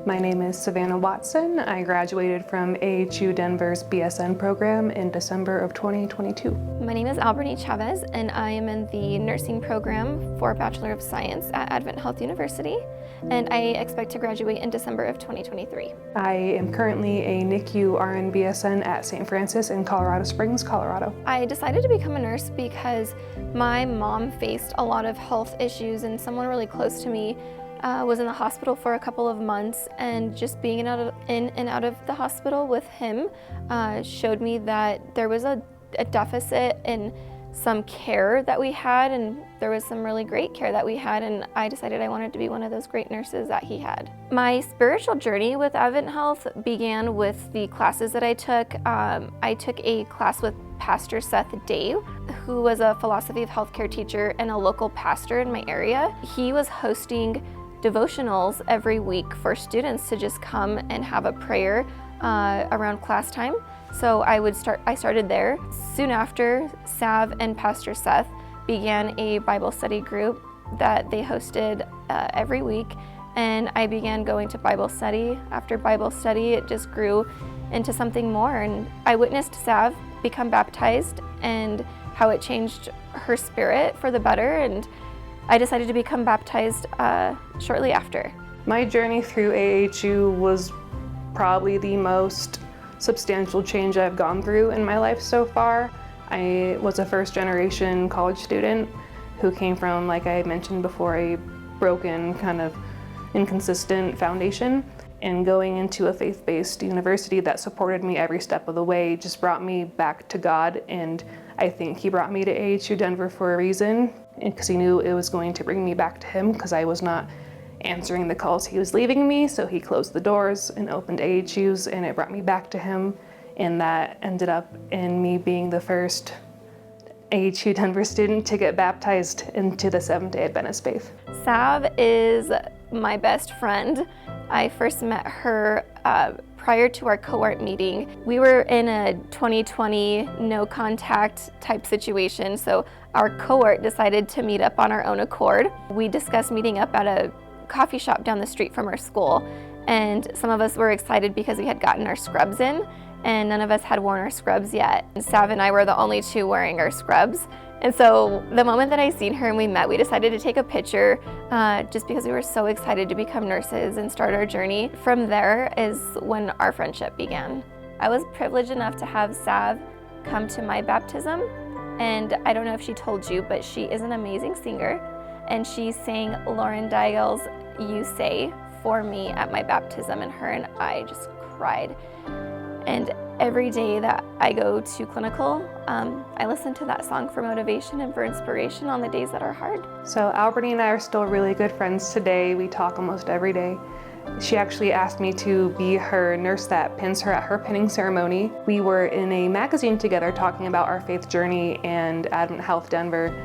My name is Savannah Watson. I graduated from AHU Denver's BSN program in December of 2022. My name is Albreny Chavez, and I am in the nursing program for Bachelor of Science at AHU University, and I expect to graduate in December of 2023. I am currently a NICU RN BSN at St. Francis in Colorado Springs, Colorado. I decided to become a nurse because my mom faced a lot of health issues, and someone really close to me was in the hospital for a couple of months, and just being in and out of the hospital with him showed me that there was a deficit in some care that we had, and there was some really great care that we had, and I decided I wanted to be one of those great nurses that he had. My spiritual journey with Advent Health began with the classes that I took. I took a class with Pastor Seth Dave, who was a philosophy of healthcare teacher and a local pastor in my area. He was hosting devotionals every week for students to just come and have a prayer around class time. So I started there. Soon after, Sav and Pastor Seth began a Bible study group that they hosted every week, and I began going to Bible study. After Bible study, it just grew into something more, and I witnessed Sav become baptized and how it changed her spirit for the better, and I decided to become baptized shortly after. My journey through AHU was probably the most substantial change I've gone through in my life so far. I was a first-generation college student who came from, like I mentioned before, a broken, kind of inconsistent foundation. And going into a faith-based university that supported me every step of the way just brought me back to God, and I think He brought me to AHU Denver for a reason, because He knew it was going to bring me back to Him, because I was not answering the calls He was leaving me. So He closed the doors and opened AHUs, and it brought me back to Him, and that ended up in me being the first AHU Denver student to get baptized into the Seventh-day Adventist faith. Sav is my best friend. I first met her prior to our cohort meeting. We were in a 2020 no contact type situation, so our cohort decided to meet up on our own accord. We discussed meeting up at a coffee shop down the street from our school, and some of us were excited because we had gotten our scrubs in, and none of us had worn our scrubs yet. And Sav and I were the only two wearing our scrubs. And so the moment that I seen her and we met, we decided to take a picture just because we were so excited to become nurses and start our journey. From there is when our friendship began. I was privileged enough to have Sav come to my baptism, and I don't know if she told you, but she is an amazing singer, and she sang Lauren Daigle's "You Say" for me at my baptism, and her and I just cried. And every day that I go to clinical, I listen to that song for motivation and for inspiration on the days that are hard. So Albreny and I are still really good friends today. We talk almost every day. She actually asked me to be her nurse that pins her at her pinning ceremony. We were in a magazine together talking about our faith journey and Advent Health Denver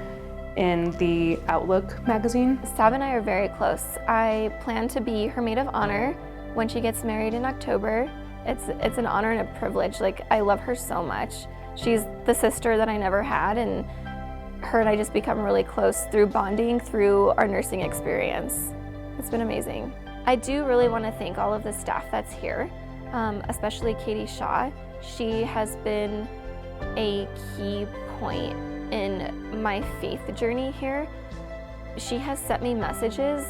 in the Outlook magazine. Sav and I are very close. I plan to be her maid of honor when she gets married in October. It's an honor and a privilege. Like, I love her so much. She's the sister that I never had, and her and I just become really close through bonding through our nursing experience. It's been amazing. I do really want to thank all of the staff that's here, especially Katie Shaw. She has been a key point in my faith journey here. She has sent me messages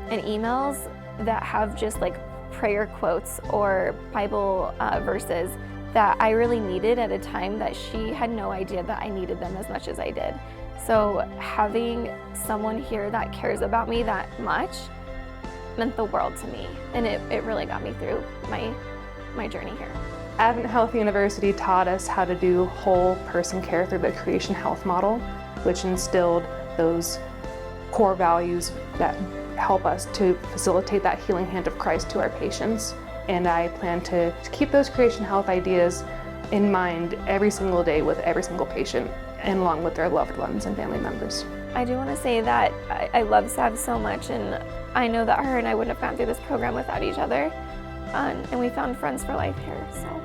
and emails that have just like prayer quotes or Bible verses that I really needed at a time that she had no idea that I needed them as much as I did. So having someone here that cares about me that much meant the world to me, and it really got me through my journey here. Advent Health University taught us how to do whole person care through the Creation Health model, which instilled those core values that help us to facilitate that healing hand of Christ to our patients. And I plan to keep those Creation Health ideas in mind every single day with every single patient, and along with their loved ones and family members. I do want to say that I love Sav so much, and I know that her and I wouldn't have gone through this program without each other, and we found friends for life here. So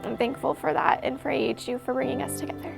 I'm thankful for that, and for AHU for bringing us together.